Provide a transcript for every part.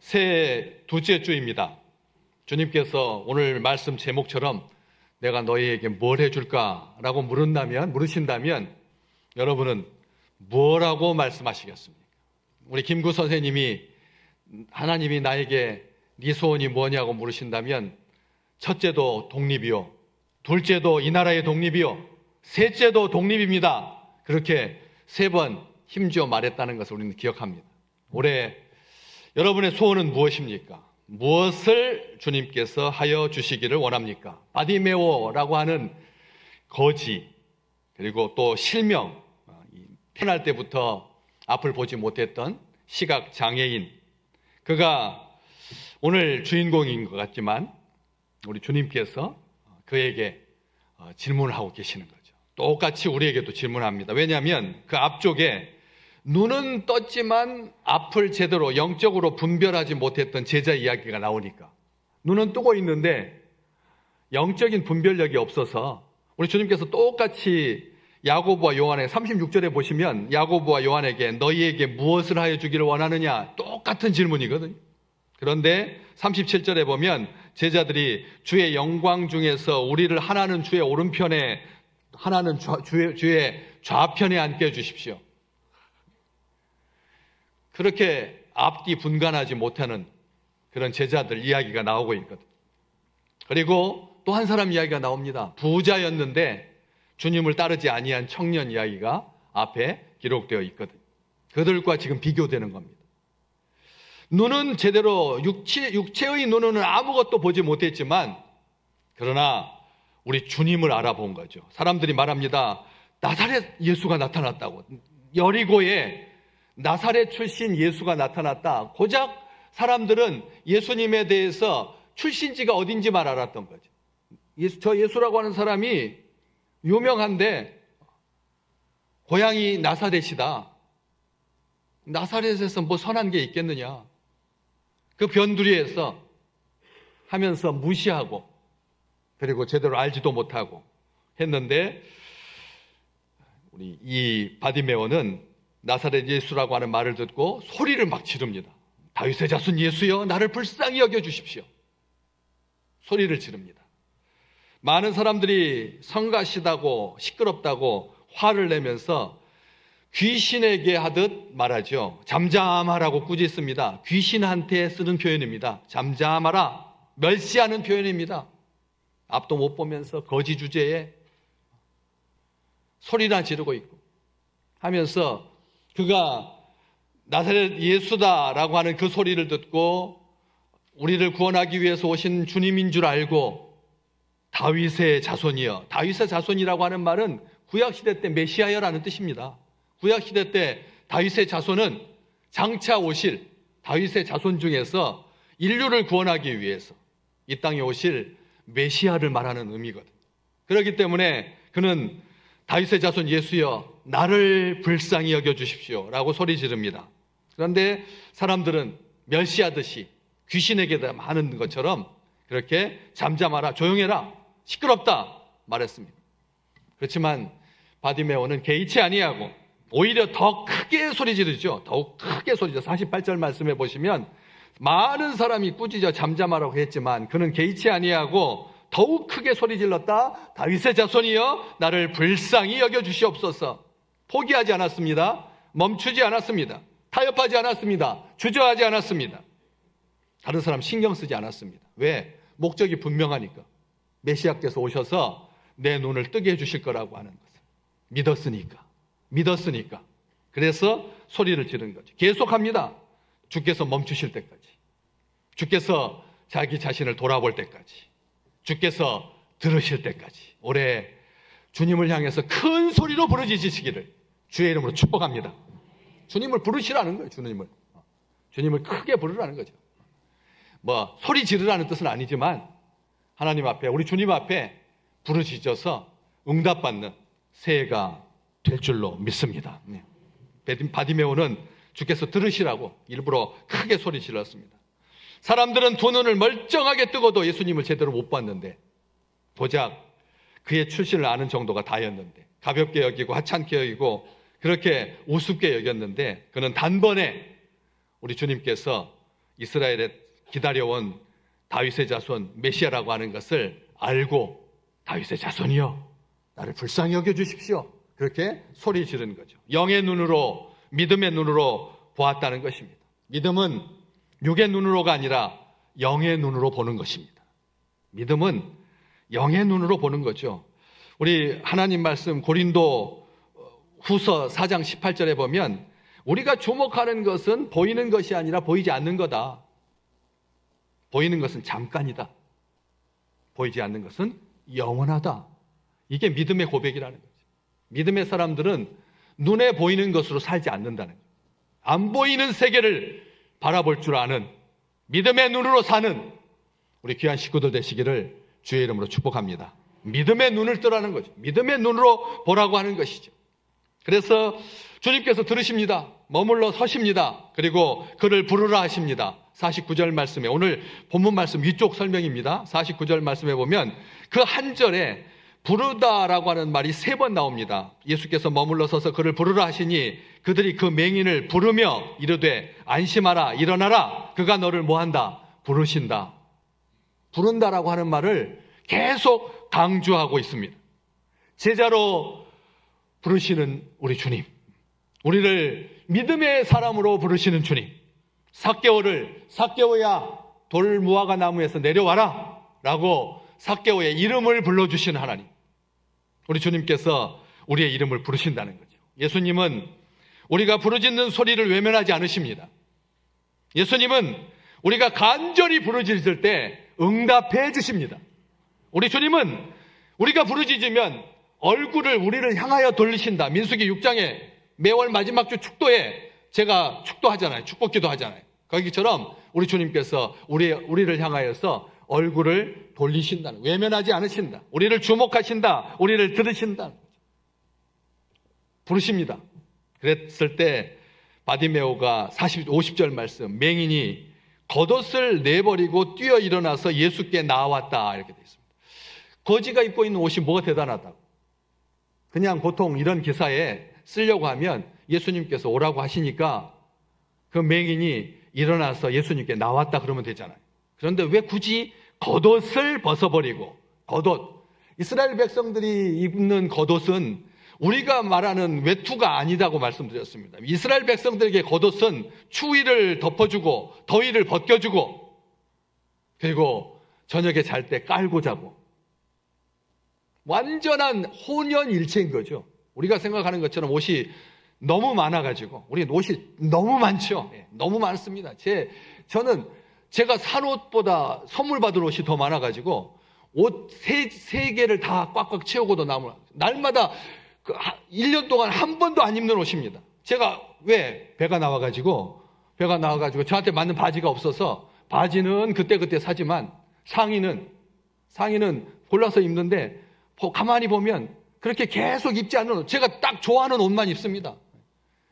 새해 둘째 주입니다. 주님께서 오늘 말씀 제목처럼 내가 너희에게 뭘 해줄까라고 물으신다면 여러분은 뭐라고 말씀하시겠습니까? 우리 김구 선생님이 하나님이 나에게 네 소원이 뭐냐고 물으신다면 첫째도 독립이요, 둘째도 이 나라의 독립이요, 셋째도 독립입니다. 그렇게 3번 힘주어 말했다는 것을 우리는 기억합니다. 올해 여러분의 소원은 무엇입니까? 무엇을 주님께서 하여 주시기를 원합니까? 바디메오라고 하는 거지, 그리고 또 실명, 태어날 때부터 앞을 보지 못했던 시각 장애인, 그가 오늘 주인공인 것 같지만 우리 주님께서 그에게 질문을 하고 계시는 거죠. 똑같이 우리에게도 질문합니다. 왜냐하면 그 앞쪽에 눈은 떴지만 앞을 제대로 영적으로 분별하지 못했던 제자 이야기가 나오니까, 눈은 뜨고 있는데 영적인 분별력이 없어서 우리 주님께서 똑같이 야고보와 요한의 36절에 보시면 야고보와 요한에게 너희에게 무엇을 하여 주기를 원하느냐, 똑같은 질문이거든요. 그런데 37절에 보면 제자들이 주의 영광 중에서 우리를 하나는 주의 오른편에, 하나는 주의 좌편에 앉게 해주십시오. 그렇게 앞뒤 분간하지 못하는 그런 제자들 이야기가 나오고 있거든. 그리고 또 한 사람 이야기가 나옵니다. 부자였는데 주님을 따르지 아니한 청년 이야기가 앞에 기록되어 있거든. 그들과 지금 비교되는 겁니다. 눈은 제대로 육체의 눈으로는 아무것도 보지 못했지만 그러나 우리 주님을 알아본 거죠. 사람들이 말합니다. 나사렛 예수가 나타났다고. 여리고에 나사렛 출신 예수가 나타났다. 고작 사람들은 예수님에 대해서 출신지가 어딘지만 알았던 거죠. 저 예수라고 하는 사람이 유명한데 고향이 나사렛이다. 나사렛에서 뭐 선한 게 있겠느냐. 그 변두리에서 하면서 무시하고 그리고 제대로 알지도 못하고 했는데 우리 이 바디메오는 나사렛 예수라고 하는 말을 듣고 소리를 막 지릅니다. 다윗의 자손 예수여, 나를 불쌍히 여겨주십시오. 소리를 지릅니다. 많은 사람들이 성가시다고 시끄럽다고 화를 내면서 귀신에게 하듯 말하죠. 잠잠하라고 꾸짖습니다. 귀신한테 쓰는 표현입니다. 잠잠하라, 멸시하는 표현입니다. 앞도 못 보면서 거지 주제에 소리나 지르고 있고 하면서 그가 나사렛 예수다라고 하는 그 소리를 듣고 우리를 구원하기 위해서 오신 주님인 줄 알고 다윗의 자손이여, 다윗의 자손이라고 하는 말은 구약시대 때 메시아여라는 뜻입니다. 구약시대 때 다윗의 자손은 장차 오실 다윗의 자손 중에서 인류를 구원하기 위해서 이 땅에 오실 메시아를 말하는 의미거든. 그렇기 때문에 그는 다윗의 자손 예수여, 나를 불쌍히 여겨주십시오 라고 소리 지릅니다. 그런데 사람들은 멸시하듯이 귀신에게 하는 것처럼 그렇게 잠잠하라, 조용해라, 시끄럽다 말했습니다. 그렇지만 바디메오는 개의치 아니하고 오히려 더 크게 소리 지르죠. 더욱 크게 소리 지르죠. 48절 말씀해 보시면 많은 사람이 꾸짖어 잠잠하라고 했지만 그는 개의치 아니하고 더욱 크게 소리 질렀다. 다윗의 자손이여, 나를 불쌍히 여겨주시옵소서. 포기하지 않았습니다. 멈추지 않았습니다. 타협하지 않았습니다. 주저하지 않았습니다. 다른 사람 신경 쓰지 않았습니다. 왜? 목적이 분명하니까. 메시아께서 오셔서 내 눈을 뜨게 해주실 거라고 하는 것을 믿었으니까. 그래서 소리를 지른 거죠. 계속합니다. 주께서 멈추실 때까지, 주께서 자기 자신을 돌아볼 때까지, 주께서 들으실 때까지 올해 주님을 향해서 큰 소리로 부르짖으시기를 주의 이름으로 축복합니다. 주님을 부르시라는 거예요. 주님을 크게 부르라는 거죠. 뭐 소리 지르라는 뜻은 아니지만 하나님 앞에, 우리 주님 앞에 부르짖어서 응답받는 새해가 될 줄로 믿습니다. 바디메오는 주께서 들으시라고 일부러 크게 소리 질렀습니다. 사람들은 두 눈을 멀쩡하게 뜨고도 예수님을 제대로 못 봤는데, 고작 그의 출신을 아는 정도가 다였는데, 가볍게 여기고 하찮게 여기고 그렇게 우습게 여겼는데, 그는 단번에 우리 주님께서 이스라엘에 기다려온 다윗의 자손 메시아라고 하는 것을 알고 다윗의 자손이여 나를 불쌍히 여겨주십시오. 그렇게 소리 지르는 거죠. 영의 눈으로, 믿음의 눈으로 보았다는 것입니다. 믿음은 육의 눈으로가 아니라 영의 눈으로 보는 것입니다. 믿음은 영의 눈으로 보는 거죠. 우리 하나님 말씀 고린도 후서 4장 18절에 보면 우리가 주목하는 것은 보이는 것이 아니라 보이지 않는 거다. 보이는 것은 잠깐이다. 보이지 않는 것은 영원하다. 이게 믿음의 고백이라는 거죠. 믿음의 사람들은 눈에 보이는 것으로 살지 않는다는 거예요. 안 보이는 세계를 바라볼 줄 아는 믿음의 눈으로 사는 우리 귀한 식구들 되시기를 주의 이름으로 축복합니다. 믿음의 눈을 뜨라는 거죠. 믿음의 눈으로 보라고 하는 것이죠. 그래서 주님께서 들으십니다. 머물러 서십니다. 그리고 그를 부르라 하십니다. 49절 말씀에, 오늘 본문 말씀 위쪽 설명입니다. 49절 말씀에 보면 그 한 절에 부르다라고 하는 말이 3번 나옵니다. 예수께서 머물러 서서 그를 부르라 하시니 그들이 그 맹인을 부르며 이르되 안심하라 일어나라 그가 너를 뭐한다? 부르신다. 부른다라고 하는 말을 계속 강조하고 있습니다. 제자로 부르시는 우리 주님, 우리를 믿음의 사람으로 부르시는 주님, 삭개오야 돌무화과 나무에서 내려와라 라고 삭개오의 이름을 불러주시는 하나님, 우리 주님께서 우리의 이름을 부르신다는 거죠. 예수님은 우리가 부르짖는 소리를 외면하지 않으십니다. 예수님은 우리가 간절히 부르짖을 때 응답해 주십니다. 우리 주님은 우리가 부르짖으면 얼굴을 우리를 향하여 돌리신다. 민수기 6장에 매월 마지막 주 축도에 제가 축도하잖아요. 축복기도 하잖아요. 거기처럼 우리 주님께서 우리를 향하여서 얼굴을 돌리신다는, 외면하지 않으신다. 우리를 주목하신다. 우리를 들으신다. 부르십니다. 그랬을 때 바디메오가 50절 말씀, 맹인이 겉옷을 내버리고 뛰어 일어나서 예수께 나왔다 이렇게 되어 있습니다. 거지가 입고 있는 옷이 뭐가 대단하다고. 그냥 보통 이런 기사에 쓰려고 하면 예수님께서 오라고 하시니까 그 맹인이 일어나서 예수님께 나왔다 그러면 되잖아요. 그런데 왜 굳이 겉옷을 벗어버리고, 겉옷, 이스라엘 백성들이 입는 겉옷은 우리가 말하는 외투가 아니다고 말씀드렸습니다. 이스라엘 백성들에게 겉옷은 추위를 덮어주고 더위를 벗겨주고 그리고 저녁에 잘 때 깔고 자고, 완전한 혼연일체인 거죠. 우리가 생각하는 것처럼 옷이 너무 많아가지고, 우리 옷이 너무 많죠. 너무 많습니다. 저는 제가 산 옷보다 선물 받을 옷이 더 많아가지고 옷 세 개를 다 꽉꽉 채우고도 남을, 날마다 1년 동안 한 번도 안 입는 옷입니다. 제가 왜 배가 나와가지고 저한테 맞는 바지가 없어서 바지는 그때그때 사지만 상의는 골라서 입는데 가만히 보면 그렇게 계속 입지 않는 옷, 제가 딱 좋아하는 옷만 입습니다.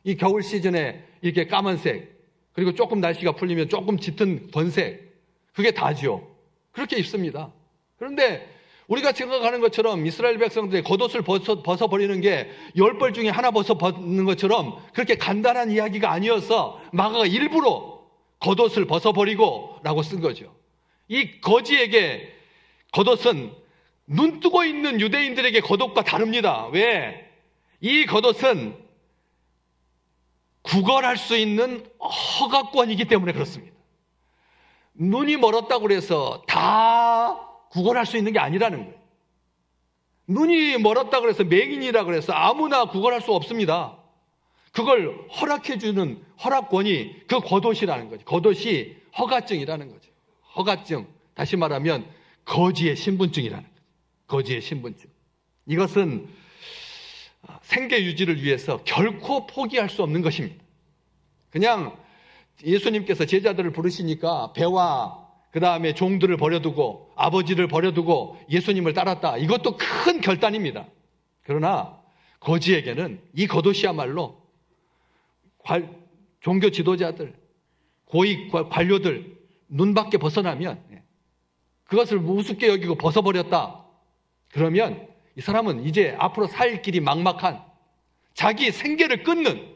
이 겨울 시즌에 이렇게 까만색, 그리고 조금 날씨가 풀리면 조금 짙은 번색, 그게 다죠. 그렇게 입습니다. 그런데 우리가 생각하는 것처럼 이스라엘 백성들이 겉옷을 벗어버리는 게 10벌 중에 하나 벗어버리는 것처럼 그렇게 간단한 이야기가 아니어서 마가가 일부러 겉옷을 벗어버리고 라고 쓴 거죠. 이 거지에게 겉옷은 눈 뜨고 있는 유대인들에게 겉옷과 다릅니다. 왜? 이 겉옷은 구걸할 수 있는 허가권이기 때문에 그렇습니다. 눈이 멀었다고 해서 다 구걸할 수 있는 게 아니라는 거예요. 눈이 멀었다고 해서 맹인이라고 해서 아무나 구걸할 수 없습니다. 그걸 허락해주는 허락권이 그 겉옷이라는 거죠. 겉옷이 허가증이라는 거죠. 허가증, 다시 말하면 거지의 신분증이라는 거죠. 거지의 신분증. 이것은 생계 유지를 위해서 결코 포기할 수 없는 것입니다. 그냥 예수님께서 제자들을 부르시니까 배와 그 다음에 종들을 버려두고 아버지를 버려두고 예수님을 따랐다. 이것도 큰 결단입니다. 그러나 거지에게는 이 겉옷이야말로 종교 지도자들, 고위 관료들 눈밖에 벗어나면 그것을 우습게 여기고 벗어버렸다. 그러면 이 사람은 이제 앞으로 살 길이 막막한, 자기 생계를 끊는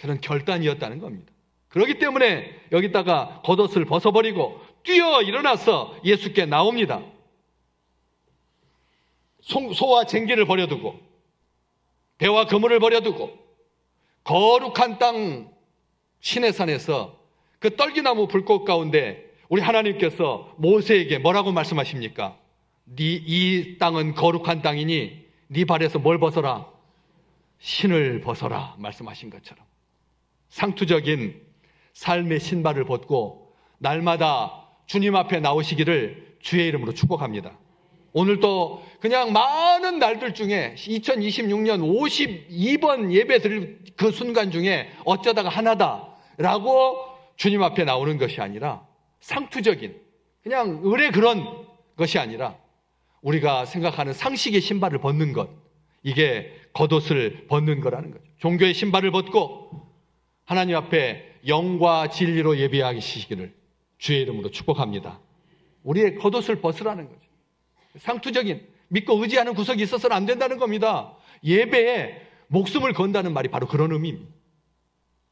그런 결단이었다는 겁니다. 그렇기 때문에 여기다가 겉옷을 벗어버리고 뛰어 일어나서 예수께 나옵니다. 소와 쟁기를 버려두고 배와 그물을 버려두고 거룩한 땅 시내산에서 그 떨기나무 불꽃 가운데 우리 하나님께서 모세에게 뭐라고 말씀하십니까? 이 땅은 거룩한 땅이니 네 발에서 뭘 벗어라? 신을 벗어라 말씀하신 것처럼 상투적인 삶의 신발을 벗고 날마다 주님 앞에 나오시기를 주의 이름으로 축복합니다. 오늘도 그냥 많은 날들 중에 2026년 52번 예배 드릴 그 순간 중에 어쩌다가 하나다라고 주님 앞에 나오는 것이 아니라 상투적인 그냥 의례 그런 것이 아니라 우리가 생각하는 상식의 신발을 벗는 것, 이게 겉옷을 벗는 거라는 거죠. 종교의 신발을 벗고 하나님 앞에 영과 진리로 예배하시기를 주의 이름으로 축복합니다. 우리의 겉옷을 벗으라는 거죠. 상투적인 믿고 의지하는 구석이 있어서는 안 된다는 겁니다. 예배에 목숨을 건다는 말이 바로 그런 의미입니다.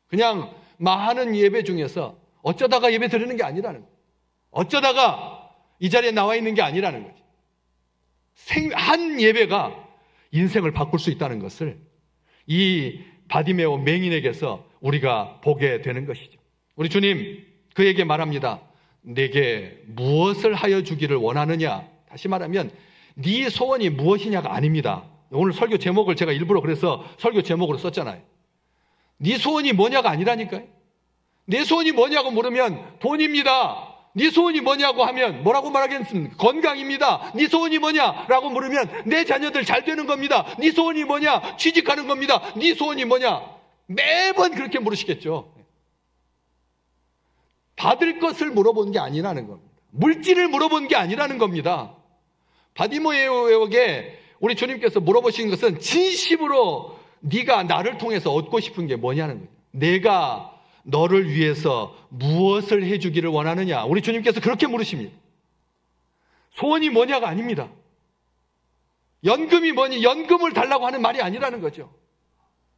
그냥 많은 예배 중에서 어쩌다가 예배 드리는 게 아니라는 거예요. 어쩌다가 이 자리에 나와 있는 게 아니라는 거죠. 한 예배가 인생을 바꿀 수 있다는 것을 이 바디메오 맹인에게서 우리가 보게 되는 것이죠. 우리 주님 그에게 말합니다. 내게 무엇을 하여 주기를 원하느냐? 다시 말하면 네 소원이 무엇이냐가 아닙니다. 오늘 설교 제목을 제가 일부러 그래서 설교 제목으로 썼잖아요. 네 소원이 뭐냐가 아니라니까요. 내 소원이 뭐냐고 물으면 돈입니다. 네 소원이 뭐냐고 하면 뭐라고 말하겠습니까? 건강입니다. 네 소원이 뭐냐라고 물으면 내 자녀들 잘 되는 겁니다. 네 소원이 뭐냐? 취직하는 겁니다. 네 소원이 뭐냐? 매번 그렇게 물으시겠죠. 받을 것을 물어본 게 아니라는 겁니다. 물질을 물어본 게 아니라는 겁니다. 바디메오에게 우리 주님께서 물어보신 것은 진심으로 네가 나를 통해서 얻고 싶은 게 뭐냐는 거예요. 내가 너를 위해서 무엇을 해주기를 원하느냐. 우리 주님께서 그렇게 물으십니다. 소원이 뭐냐가 아닙니다. 연금이 뭐니 연금을 달라고 하는 말이 아니라는 거죠.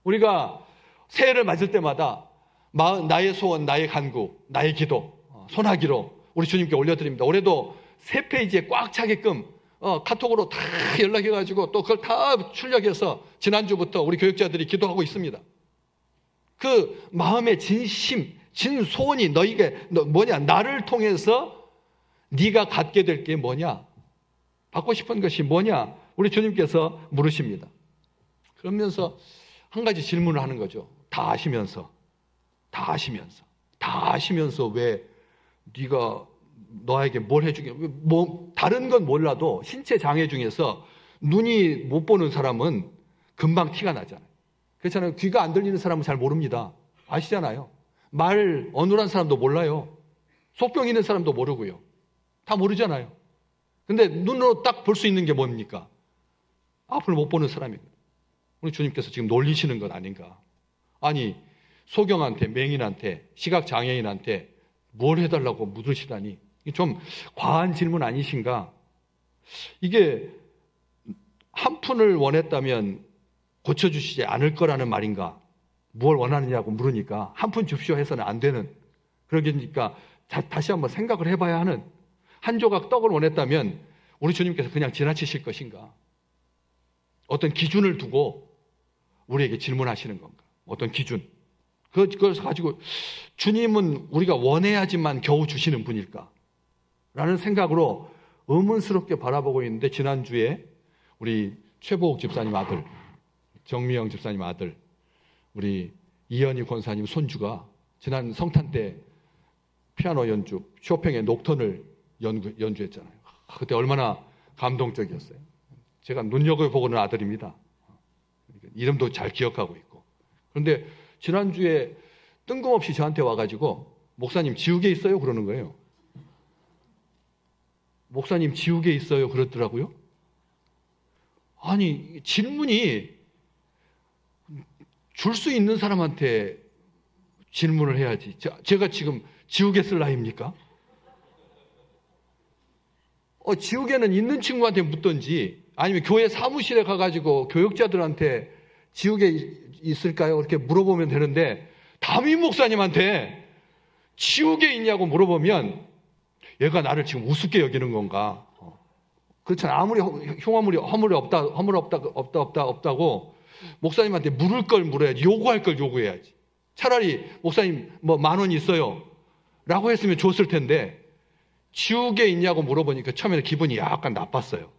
우리가 새해를 맞을 때마다 나의 소원, 나의 간구, 나의 기도, 소나기로 우리 주님께 올려드립니다. 올해도 3페이지에 꽉 차게끔 카톡으로 다 연락해가지고 또 그걸 다 출력해서 지난주부터 우리 교육자들이 기도하고 있습니다. 그 마음의 진심, 진소원이 너에게 뭐냐? 나를 통해서 네가 갖게 될 게 뭐냐? 받고 싶은 것이 뭐냐? 우리 주님께서 물으십니다. 그러면서 한 가지 질문을 하는 거죠. 다 아시면서 왜 네가 너에게 뭘 해주게? 뭐 다른 건 몰라도 신체 장애 중에서 눈이 못 보는 사람은 금방 티가 나잖아요. 그렇잖아요. 귀가 안 들리는 사람은 잘 모릅니다. 아시잖아요. 말 어눌한 사람도 몰라요. 속병 있는 사람도 모르고요. 다 모르잖아요. 근데 눈으로 딱 볼 수 있는 게 뭡니까? 앞을 못 보는 사람입니다. 우리 주님께서 지금 놀리시는 건 아닌가? 아니 소경한테, 맹인한테, 시각장애인한테 뭘 해달라고 묻으시다니 좀 과한 질문 아니신가? 이게 한 푼을 원했다면 고쳐주시지 않을 거라는 말인가? 뭘 원하느냐고 물으니까 한 푼 줍시오 해서는 안 되는, 그러니까 다시 한번 생각을 해봐야 하는, 한 조각 떡을 원했다면 우리 주님께서 그냥 지나치실 것인가? 어떤 기준을 두고 우리에게 질문하시는 건가? 어떤 기준? 그걸 가지고 주님은 우리가 원해야지만 겨우 주시는 분일까? 라는 생각으로 의문스럽게 바라보고 있는데, 지난주에 우리 최보욱 집사님 아들, 정미영 집사님 아들, 우리 이현희 권사님 손주가 지난 성탄 때 피아노 연주, 쇼팽의 녹턴을 연주했잖아요. 그때 얼마나 감동적이었어요. 제가 눈여겨보고는 아들입니다. 이름도 잘 기억하고 있고. 그런데 지난주에 뜬금없이 저한테 와가지고 목사님 지옥에 있어요? 그러는 거예요. 목사님 지옥에 있어요? 그러더라고요. 아니 질문이 줄 수 있는 사람한테 질문을 해야지. 제가 지금 지옥에 쓸 나이입니까? 지옥에는 있는 친구한테 묻던지, 아니면 교회 사무실에 가가지고 교육자들한테 지옥에 있을까요? 이렇게 물어보면 되는데, 담임 목사님한테 지옥에 있냐고 물어보면 얘가 나를 지금 우습게 여기는 건가? 그렇잖아. 아무리 허물이 없다고 목사님한테 물을 걸 물어야지. 요구할 걸 요구해야지. 차라리 목사님 뭐 10,000원 있어요 라고 했으면 줬을 텐데 지옥에 있냐고 물어보니까 처음에는 기분이 약간 나빴어요.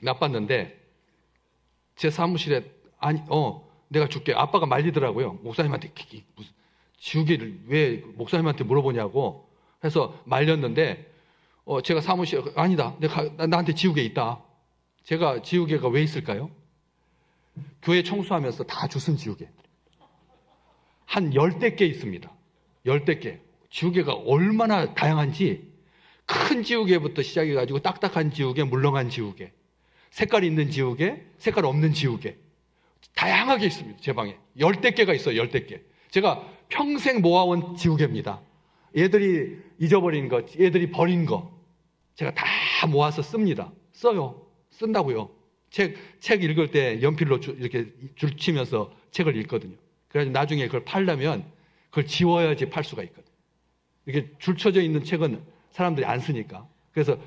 나빴는데 제 사무실에 내가 줄게. 아빠가 말리더라고요. 목사님한테 무슨 지우개를 왜 목사님한테 물어보냐고 해서 말렸는데 제가 사무실에 아니다. 나한테 지우개 있다. 제가 지우개가 왜 있을까요? 교회 청소하면서 다 주순 지우개. 한 10대 개 있습니다. 10대 개. 지우개가 얼마나 다양한지 큰 지우개부터 시작해가지고 딱딱한 지우개, 물렁한 지우개, 색깔 있는 지우개, 색깔 없는 지우개. 다양하게 있습니다. 제 방에. 10대 개가 있어요. 10대 개. 제가 평생 모아온 지우개입니다. 얘들이 잊어버린 거, 얘들이 버린 거 제가 다 모아서 씁니다. 써요. 쓴다고요. 책 읽을 때 연필로 이렇게 줄 치면서 책을 읽거든요. 그래서 나중에 그걸 팔려면 그걸 지워야지 팔 수가 있거든요. 이렇게 줄 쳐져 있는 책은 사람들이 안 쓰니까. 그래서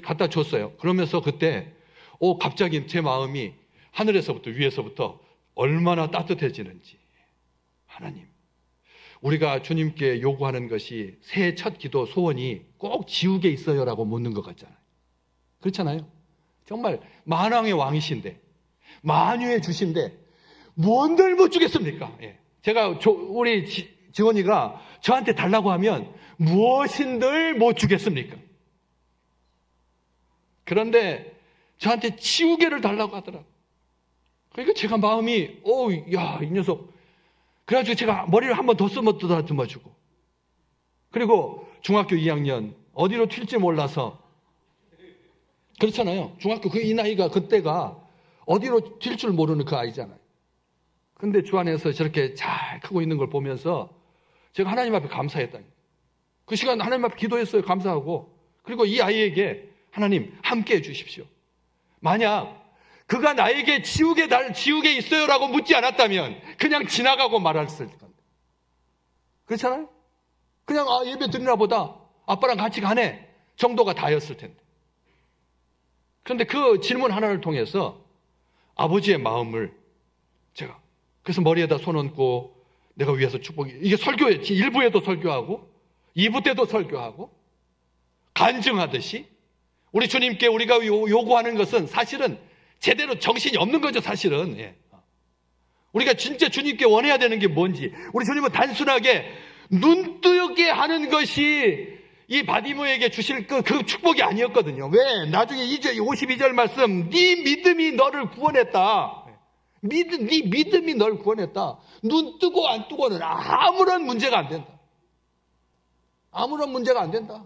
갖다 줬어요. 그러면서 그때 갑자기 제 마음이 하늘에서부터 위에서부터 얼마나 따뜻해지는지. 하나님, 우리가 주님께 요구하는 것이 새해 첫 기도 소원이 꼭 지우개 있어요라고 묻는 것 같잖아요. 그렇잖아요. 정말 만왕의 왕이신데 만유의 주신데 뭔들 못 주겠습니까? 제가 우리 지원이가 저한테 달라고 하면 무엇인들 못 주겠습니까? 그런데 저한테 지우개를 달라고 하더라고요. 그러니까 제가 마음이 이 녀석. 그래가지고 제가 머리를 한 번 더 쓰다듬어 주고, 그리고 중학교 2학년 어디로 튈지 몰라서, 그렇잖아요. 중학교 이 나이가 그때가 어디로 튈 줄 모르는 그 아이잖아요. 근데 주 안에서 저렇게 잘 크고 있는 걸 보면서 제가 하나님 앞에 감사했다니. 그 시간 하나님 앞에 기도했어요. 감사하고. 그리고 이 아이에게 하나님 함께 해주십시오. 만약 그가 나에게 지우개 있어요라고 묻지 않았다면 그냥 지나가고 말았을 건데. 그렇잖아요? 그냥 예배 드리나 보다. 아빠랑 같이 가네 정도가 다였을 텐데. 그런데 그 질문 하나를 통해서 아버지의 마음을 제가 그래서 머리에다 손 얹고 내가 위해서 축복이 이게 설교에 1부에도 설교하고 2부 때도 설교하고 간증하듯이 우리 주님께 우리가 요구하는 것은 사실은 제대로 정신이 없는 거죠. 사실은. 우리가 진짜 주님께 원해야 되는 게 뭔지 우리 주님은 단순하게 눈뜨게 하는 것이 이 바디모에게 주실 그 축복이 아니었거든요. 왜? 나중에 52절 말씀 네 믿음이 너를 구원했다. 네 믿음이 너를 구원했다. 눈 뜨고 안 뜨고는 아무런 문제가 안 된다. 아무런 문제가 안 된다.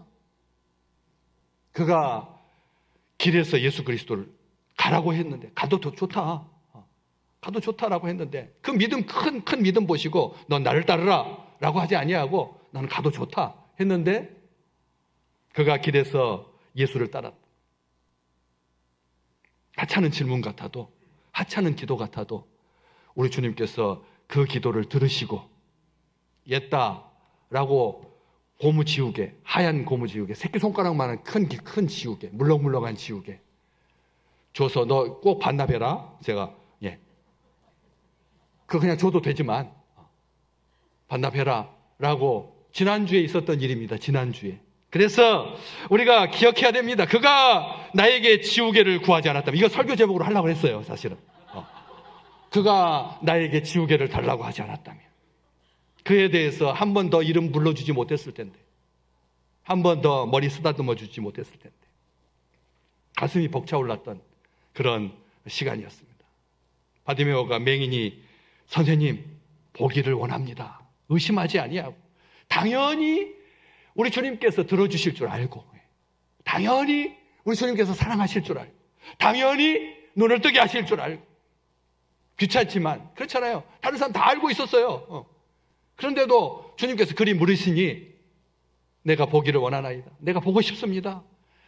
그가 길에서 예수 그리스도를 가라고 했는데 가도 더 좋다. 가도 좋다라고 했는데 그 믿음 큰 믿음 보시고 넌 나를 따르라 라고 하지 아니하고 나는 가도 좋다 했는데 그가 길에서 예수를 따랐다. 하찮은 질문 같아도 하찮은 기도 같아도 우리 주님께서 그 기도를 들으시고 옛다라고 고무 지우개, 하얀 고무 지우개, 새끼손가락만한 큰 지우개, 물렁물렁한 지우개 줘서 너 꼭 반납해라. 제가 그거 그냥 줘도 되지만 반납해라 라고 지난주에 있었던 일입니다. 지난주에. 그래서 우리가 기억해야 됩니다. 그가 나에게 지우개를 구하지 않았다면 이거 설교 제목으로 하려고 했어요. 사실은. 그가 나에게 지우개를 달라고 하지 않았다면 그에 대해서 한 번 더 이름 불러주지 못했을 텐데 한 번 더 머리 쓰다듬어 주지 못했을 텐데 가슴이 벅차올랐던 그런 시간이었습니다. 바디메오가 맹인이 선생님 보기를 원합니다. 의심하지 아니하고 당연히 우리 주님께서 들어주실 줄 알고 당연히 우리 주님께서 사랑하실 줄 알고 당연히 눈을 뜨게 하실 줄 알고 귀찮지만 그렇잖아요. 다른 사람 다 알고 있었어요. 그런데도 주님께서 그리 물으시니 내가 보기를 원하나이다. 내가 보고 싶습니다.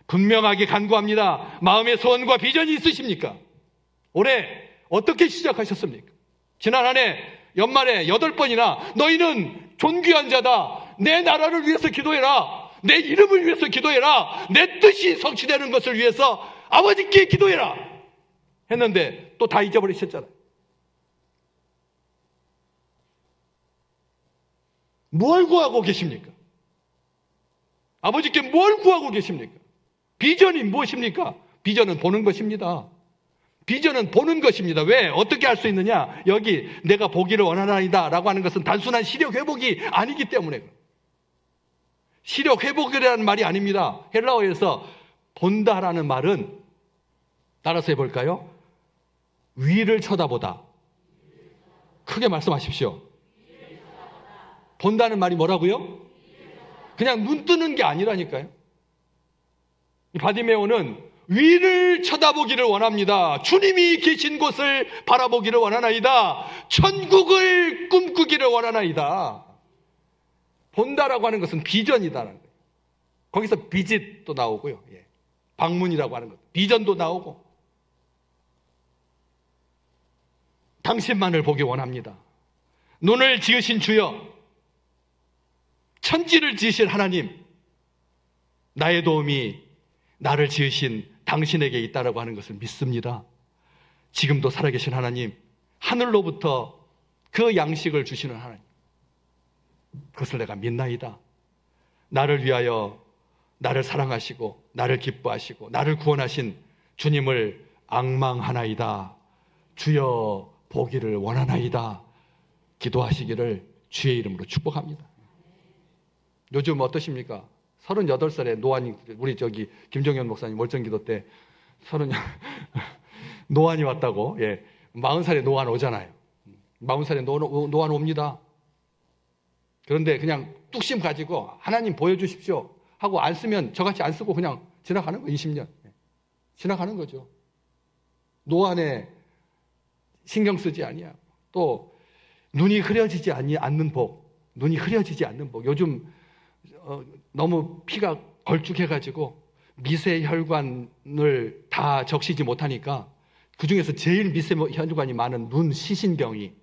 분명하게 간구합니다. 마음의 소원과 비전이 있으십니까? 올해 어떻게 시작하셨습니까? 지난 한 해 연말에 8번이나 너희는 존귀한 자다. 내 나라를 위해서 기도해라. 내 이름을 위해서 기도해라. 내 뜻이 성취되는 것을 위해서 아버지께 기도해라. 했는데 또 다 잊어버리셨잖아요. 뭘 구하고 계십니까? 아버지께 뭘 구하고 계십니까? 비전이 무엇입니까? 비전은 보는 것입니다. 비전은 보는 것입니다. 왜? 어떻게 할 수 있느냐? 여기 내가 보기를 원하나이다 라고 하는 것은 단순한 시력 회복이 아니기 때문에 시력 회복이라는 말이 아닙니다. 헬라어에서 본다라는 말은 따라서 해볼까요? 위를 쳐다보다. 크게 말씀하십시오. 본다는 말이 뭐라고요? 그냥 눈 뜨는 게 아니라니까요. 이 바디메오는 위를 쳐다보기를 원합니다. 주님이 계신 곳을 바라보기를 원하나이다. 천국을 꿈꾸기를 원하나이다. 본다라고 하는 것은 비전이다라는 거예요. 거기서 비짓도 나오고요. 예. 방문이라고 하는 것. 비전도 나오고. 당신만을 보기 원합니다. 눈을 지으신 주여, 천지를 지으신 하나님, 나의 도움이 나를 지으신 당신에게 있다라고 하는 것을 믿습니다. 지금도 살아계신 하나님, 하늘로부터 그 양식을 주시는 하나님, 그것을 내가 믿나이다. 나를 위하여 나를 사랑하시고 나를 기뻐하시고 나를 구원하신 주님을 앙망하나이다. 주여 보기를 원하나이다. 기도하시기를 주의 이름으로 축복합니다. 요즘 어떠십니까? 38살에 노안이, 우리 김정현 목사님 월정기도 때 30, 노안이 왔다고, 예. 40살에 노안 오잖아요. 40살에 노안 옵니다. 그런데 그냥 뚝심 가지고 하나님 보여주십시오 하고 안 쓰면 저같이 안 쓰고 그냥 지나가는 거예요. 20년. 지나가는 거죠. 노안에 신경 쓰지 아니야. 또 눈이 흐려지지 않는 복, 눈이 흐려지지 않는 복. 요즘 너무 피가 걸쭉해가지고 미세혈관을 다 적시지 못하니까 그 중에서 제일 미세혈관이 많은 눈 시신병이,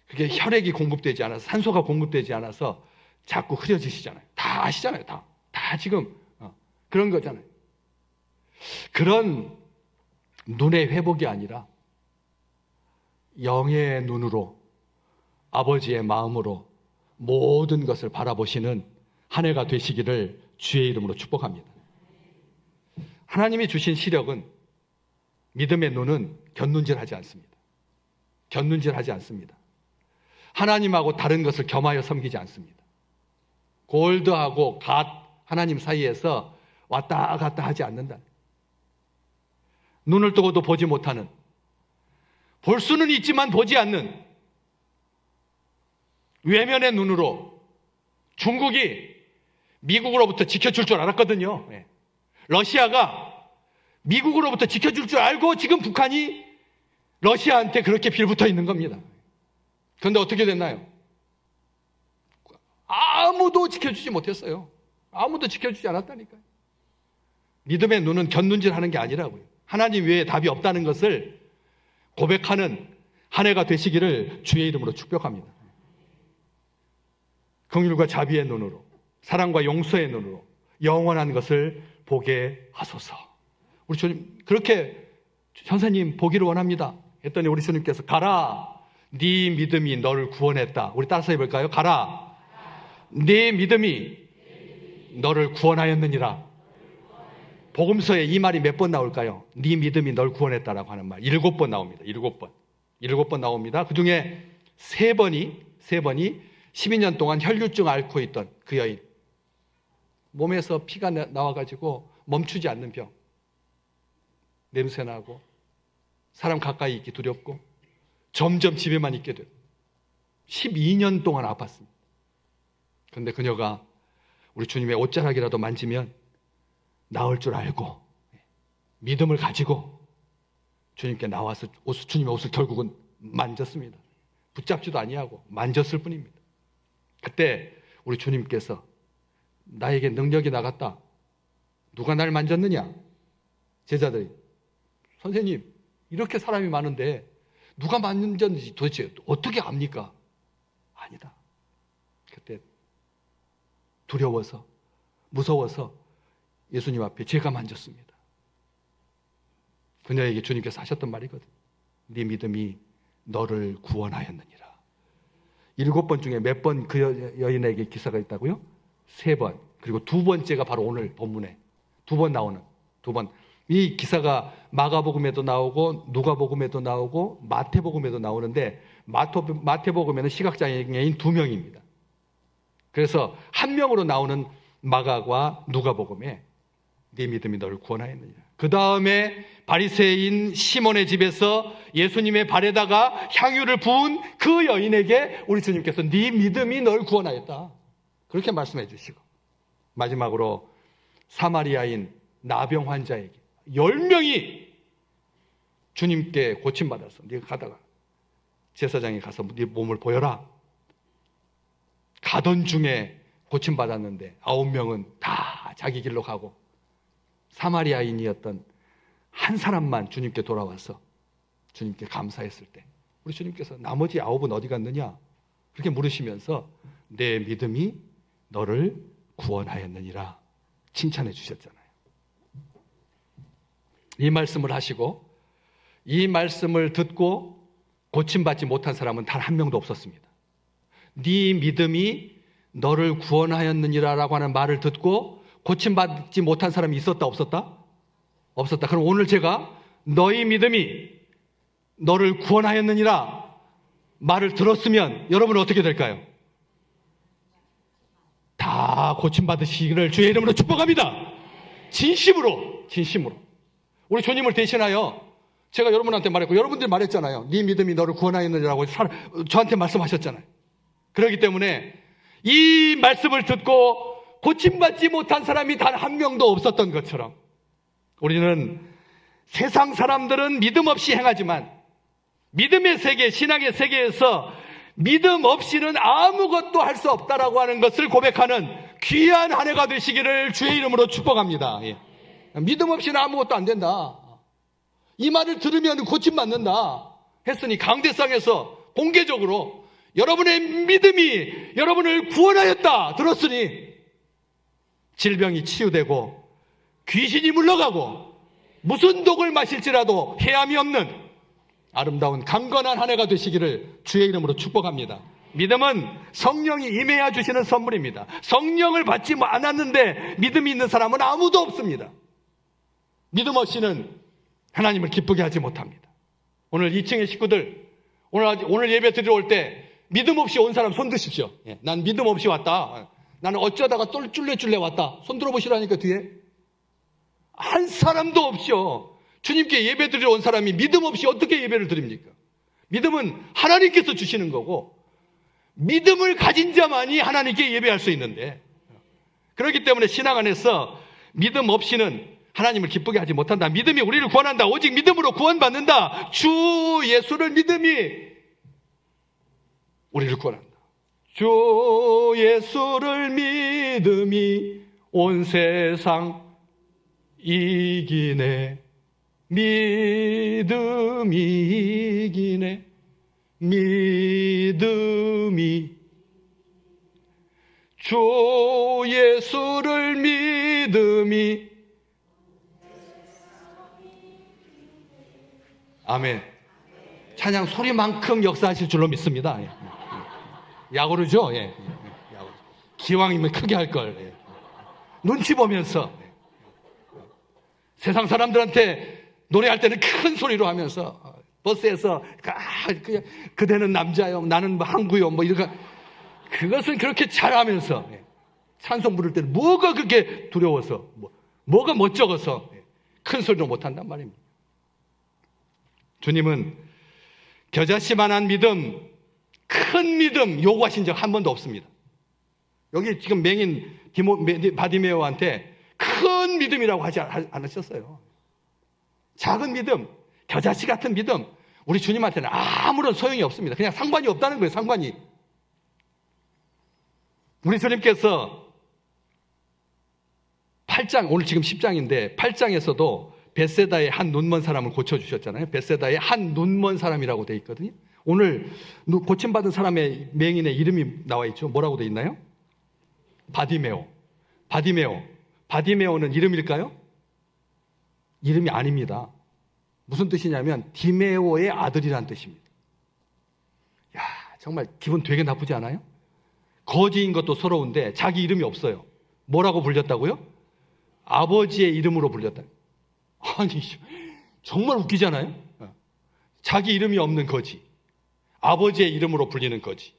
그게 혈액이 공급되지 않아서, 산소가 공급되지 않아서 자꾸 흐려지시잖아요. 다 아시잖아요. 다 지금 그런 거잖아요. 그런 눈의 회복이 아니라 영의 눈으로, 아버지의 마음으로 모든 것을 바라보시는 한 해가 되시기를 주의 이름으로 축복합니다. 하나님이 주신 시력은, 믿음의 눈은 곁눈질하지 않습니다. 곁눈질하지 않습니다. 하나님하고 다른 것을 겸하여 섬기지 않습니다. 골드하고 갓, 하나님 사이에서 왔다 갔다 하지 않는다. 눈을 뜨고도 보지 못하는, 볼 수는 있지만 보지 않는 외면의 눈으로 중국이 미국으로부터 지켜줄 줄 알았거든요. 러시아가 미국으로부터 지켜줄 줄 알고 지금 북한이 러시아한테 그렇게 빌붙어 있는 겁니다. 그런데 어떻게 됐나요? 아무도 지켜주지 못했어요. 아무도 지켜주지 않았다니까요. 믿음의 눈은 곁눈질하는 게 아니라고요. 하나님 외에 답이 없다는 것을 고백하는 한 해가 되시기를 주의 이름으로 축복합니다. 긍휼과 자비의 눈으로, 사랑과 용서의 눈으로 영원한 것을 보게 하소서. 우리 주님, 그렇게 선생님 보기를 원합니다 했더니 우리 주님께서 가라, 네 믿음이 너를 구원했다. 우리 따라서 해볼까요? 가라, 네 믿음이 너를 구원하였느니라. 복음서에 이 말이 몇 번 나올까요? 네 믿음이 널 구원했다라고 하는 말 7번 나옵니다. 7번 나옵니다. 그 중에 3번이 12년 동안 혈류증 앓고 있던 그 여인, 몸에서 피가 나와가지고 멈추지 않는 병, 냄새나고 사람 가까이 있기 두렵고 점점 집에만 있게 되고 12년 동안 아팠습니다. 그런데 그녀가 우리 주님의 옷자락이라도 만지면 나을 줄 알고 믿음을 가지고 주님께 나와서 주님의 옷을 결국은 만졌습니다. 붙잡지도 아니하고 만졌을 뿐입니다. 그때 우리 주님께서 나에게 능력이 나갔다. 누가 날 만졌느냐? 제자들이, 선생님, 이렇게 사람이 많은데 누가 만졌는지 도대체 어떻게 압니까? 아니다. 그때 두려워서, 무서워서 예수님 앞에 제가 만졌습니다. 그녀에게 주님께서 하셨던 말이거든. 네 믿음이 너를 구원하였느니라. 7번 중에 몇 번 그 여인에게 기사가 있다고요? 3번. 그리고 2번째가 바로 오늘 본문에 2번 나오는 2번. 이 기사가 마가복음에도 나오고 누가복음에도 나오고 마태복음에도 나오는데 마태복음에는 시각장애인 2명입니다. 그래서 한 명으로 나오는 마가와 누가복음에 네 믿음이 너를 구원하였느냐. 그 다음에 바리새인 시몬의 집에서 예수님의 발에다가 향유를 부은 그 여인에게 우리 주님께서 네 믿음이 너를 구원하였다. 그렇게 말씀해 주시고, 마지막으로 사마리아인 나병 환자에게 10명이 주님께 고침받아서 네가 가다가 제사장에 가서 네 몸을 보여라. 가던 중에 고침받았는데 9명은 다 자기 길로 가고 사마리아인이었던 한 사람만 주님께 돌아와서 주님께 감사했을 때 우리 주님께서 나머지 9은 어디 갔느냐? 그렇게 물으시면서 내 믿음이 너를 구원하였느니라 칭찬해 주셨잖아요. 이 말씀을 하시고 이 말씀을 듣고 고침받지 못한 사람은 단 한 명도 없었습니다. 네 믿음이 너를 구원하였느니라 라고 하는 말을 듣고 고침받지 못한 사람이 있었다 없었다? 없었다. 그럼 오늘 제가 너희 믿음이 너를 구원하였느니라 말을 들었으면 여러분은 어떻게 될까요? 다 고침받으시기를 주의 이름으로 축복합니다. 진심으로 우리 주님을 대신하여 제가 여러분한테 말했고 여러분들이 말했잖아요. 네 믿음이 너를 구원하였느니라고 저한테 말씀하셨잖아요. 그렇기 때문에 이 말씀을 듣고 고침받지 못한 사람이 단 한 명도 없었던 것처럼 우리는 세상 사람들은 믿음 없이 행하지만 믿음의 세계, 신앙의 세계에서 믿음 없이는 아무것도 할 수 없다라고 하는 것을 고백하는 귀한 한 해가 되시기를 주의 이름으로 축복합니다. 예. 믿음 없이는 아무것도 안 된다. 이 말을 들으면 고침받는다 했으니 강대상에서 공개적으로 여러분의 믿음이 여러분을 구원하였다 들었으니 질병이 치유되고 귀신이 물러가고 무슨 독을 마실지라도 해함이 없는 아름다운 강건한 한 해가 되시기를 주의 이름으로 축복합니다. 믿음은 성령이 임해야 주시는 선물입니다. 성령을 받지 않았는데 믿음이 있는 사람은 아무도 없습니다. 믿음 없이는 하나님을 기쁘게 하지 못합니다. 오늘 2층의 식구들 오늘 예배 드리러 올 때 믿음 없이 온 사람 손 드십시오. 예, 난 믿음 없이 왔다. 나는 어쩌다가 쫄래 왔다. 손 들어보시라니까 뒤에. 한 사람도 없이요. 주님께 예배 드리러 온 사람이 믿음 없이 어떻게 예배를 드립니까? 믿음은 하나님께서 주시는 거고 믿음을 가진 자만이 하나님께 예배할 수 있는데 그렇기 때문에 신앙 안에서 믿음 없이는 하나님을 기쁘게 하지 못한다. 믿음이 우리를 구원한다. 오직 믿음으로 구원받는다. 주 예수를 믿음이 우리를 구원한다. 주 예수를 믿음이 온 세상 이기네. 믿음이 이기네. 믿음이 주 예수를 믿음이 아멘. 찬양 소리만큼 역사하실 줄로 믿습니다. 야구르죠? 예. 기왕이면 크게 할 걸. 예. 눈치 보면서 세상 사람들한테 노래할 때는 큰 소리로 하면서 버스에서 그냥 그대는 남자요, 나는 뭐 항구요, 뭐 이런 그것은 그렇게 잘하면서 찬송 부를 때는 뭐가 그렇게 두려워서 뭐가 멋쩍어서 큰 소리로 못한단 말입니다. 주님은 겨자씨만한 믿음, 큰 믿음 요구하신 적 한 번도 없습니다. 여기 지금 맹인 바디메오한테 큰 믿음이라고 하지 않으셨어요. 작은 믿음, 겨자씨 같은 믿음, 우리 주님한테는 아무런 소용이 없습니다. 그냥 상관이 없다는 거예요, 상관이. 우리 주님께서 8장, 오늘 지금 10장인데 8장에서도 벳세다의 한 눈먼 사람을 고쳐주셨잖아요. 벳세다의 한 눈먼 사람이라고 돼 있거든요. 오늘 고침받은 사람의 맹인의 이름이 나와 있죠. 뭐라고 돼 있나요? 바디메오. 바디메오. 바디메오는 이름일까요? 이름이 아닙니다. 무슨 뜻이냐면 디메오의 아들이란 뜻입니다. 야, 정말 기분 되게 나쁘지 않아요? 거지인 것도 서러운데 자기 이름이 없어요. 뭐라고 불렸다고요? 아버지의 이름으로 불렸다. 아니, 정말 웃기잖아요? 자기 이름이 없는 거지. 아버지의 이름으로 불리는 거지.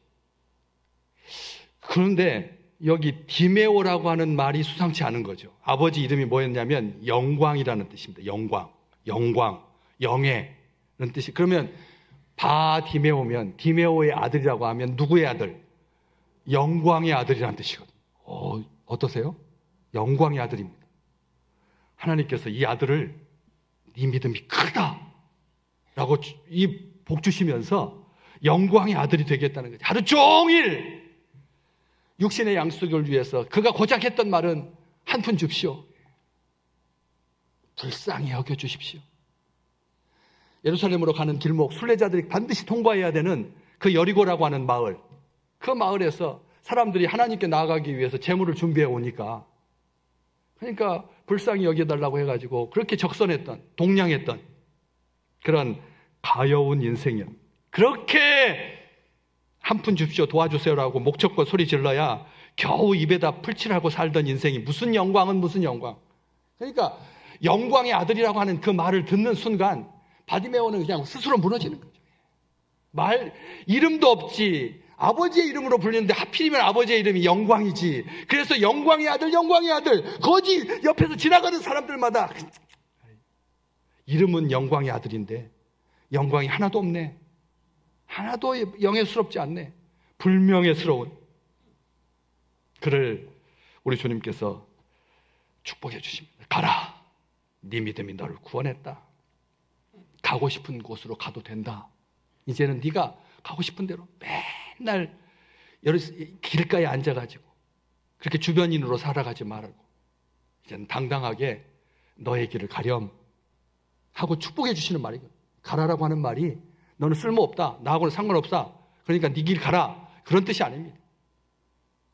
그런데 여기 디메오라고 하는 말이 수상치 않은 거죠. 아버지 이름이 뭐였냐면 영광이라는 뜻입니다. 영광, 영광, 영예라는 뜻이. 그러면 바디메오면 디메오의 아들이라고 하면 누구의 아들? 영광의 아들이라는 뜻이거든요. 어떠세요? 영광의 아들입니다. 하나님께서 이 아들을 네 믿음이 크다 라고 이 복 주시면서 영광의 아들이 되겠다는 거죠. 하루 종일 육신의 양식을 위해서 그가 고작 했던 말은 한 푼 줍시오. 불쌍히 여겨주십시오. 예루살렘으로 가는 길목, 순례자들이 반드시 통과해야 되는 그 여리고라고 하는 마을, 그 마을에서 사람들이 하나님께 나아가기 위해서 재물을 준비해 오니까, 그러니까 불쌍히 여겨달라고 해가지고 그렇게 적선했던, 동냥했던 그런 가여운 인생이었습니다. 그렇게 한 푼 줍시오, 도와주세요라고 목젖껏 소리 질러야 겨우 입에다 풀칠하고 살던 인생이 무슨 영광은 무슨 영광. 그러니까 영광의 아들이라고 하는 그 말을 듣는 순간 바디메오는 그냥 스스로 무너지는 거죠. 이름도 없지. 아버지의 이름으로 불리는데 하필이면 아버지의 이름이 영광이지. 그래서 영광의 아들, 영광의 아들. 거지 옆에서 지나가는 사람들마다 이름은 영광의 아들인데 영광이 하나도 없네. 하나도 영예스럽지 않네. 불명예스러운 그를 우리 주님께서 축복해 주십니다. 가라. 네 믿음이 너를 구원했다. 가고 싶은 곳으로 가도 된다. 이제는 네가 가고 싶은 대로 맨날 길가에 앉아가지고 그렇게 주변인으로 살아가지 말고 이제는 당당하게 너의 길을 가렴 하고 축복해 주시는 말이거든요. 가라라고 하는 말이 너는 쓸모없다. 나하고는 상관없다. 그러니까 네 길 가라. 그런 뜻이 아닙니다.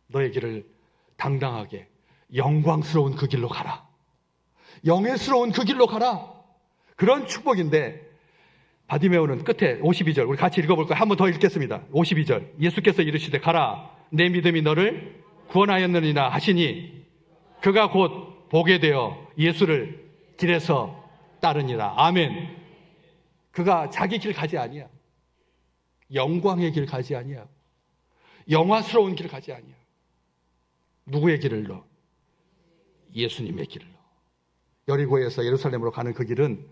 너의 길을 당당하게 영광스러운 그 길로 가라. 영예스러운 그 길로 가라. 그런 축복인데 바디메오는 끝에 52절 우리 같이 읽어볼까요? 한 번 더 읽겠습니다. 52절 예수께서 이르시되 가라 내 믿음이 너를 구원하였느니라 하시니 그가 곧 보게 되어 예수를 길에서 따르니라. 아멘. 그가 자기 길 가지 아니야. 영광의 길 가지 아니야. 영화스러운 길 가지 아니야. 누구의 길을 넣어? 예수님의 길을 넣어. 여리고에서 예루살렘으로 가는 그 길은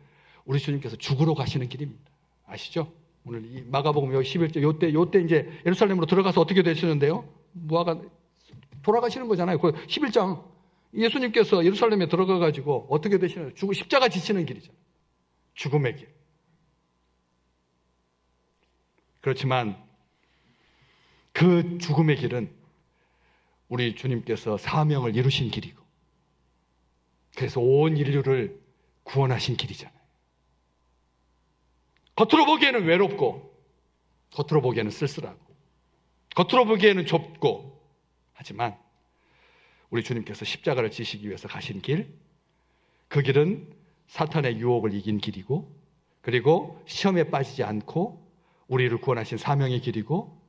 우리 주님께서 죽으러 가시는 길입니다. 아시죠? 오늘 이 마가복음 여기 11절 요때 이제 예루살렘으로 들어가서 어떻게 되시는데요? 무화과 돌아가시는 거잖아요. 그 11장 예수님께서 예루살렘에 들어가 가지고 어떻게 되시나요? 십자가 지치는 길이잖아요. 죽음의 길. 그렇지만 그 죽음의 길은 우리 주님께서 사명을 이루신 길이고 그래서 온 인류를 구원하신 길이잖아요. 겉으로 보기에는 외롭고 겉으로 보기에는 쓸쓸하고 겉으로 보기에는 좁고 하지만 우리 주님께서 십자가를 지시기 위해서 가신 길, 그 길은 사탄의 유혹을 이긴 길이고 그리고 시험에 빠지지 않고 우리를 구원하신 사명의 길이고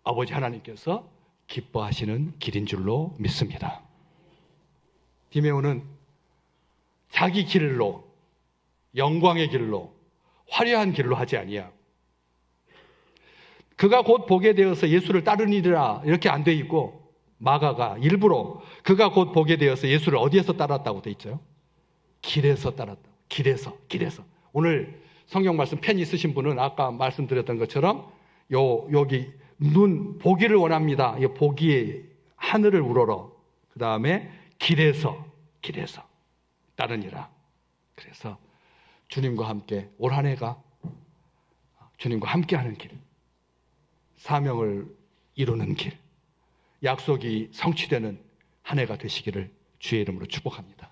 아버지 하나님께서 기뻐하시는 길인 줄로 믿습니다. 디메오는 자기 길로 영광의 길로 화려한 길로 하지 아니야. 그가 곧 보게 되어서 예수를 따르니라 이렇게 안 돼 있고 마가가 일부러 그가 곧 보게 되어서 예수를 어디에서 따랐다고 돼 있죠? 길에서 따랐다. 길에서. 오늘 성경 말씀 펜 있으신 분은 아까 말씀드렸던 것처럼 여기 눈 보기를 원합니다. 이 보기에 하늘을 우러러. 그 다음에 길에서 따르니라. 그래서 주님과 함께 올 한 해가 주님과 함께하는 길, 사명을 이루는 길, 약속이 성취되는 한 해가 되시기를 주의 이름으로 축복합니다.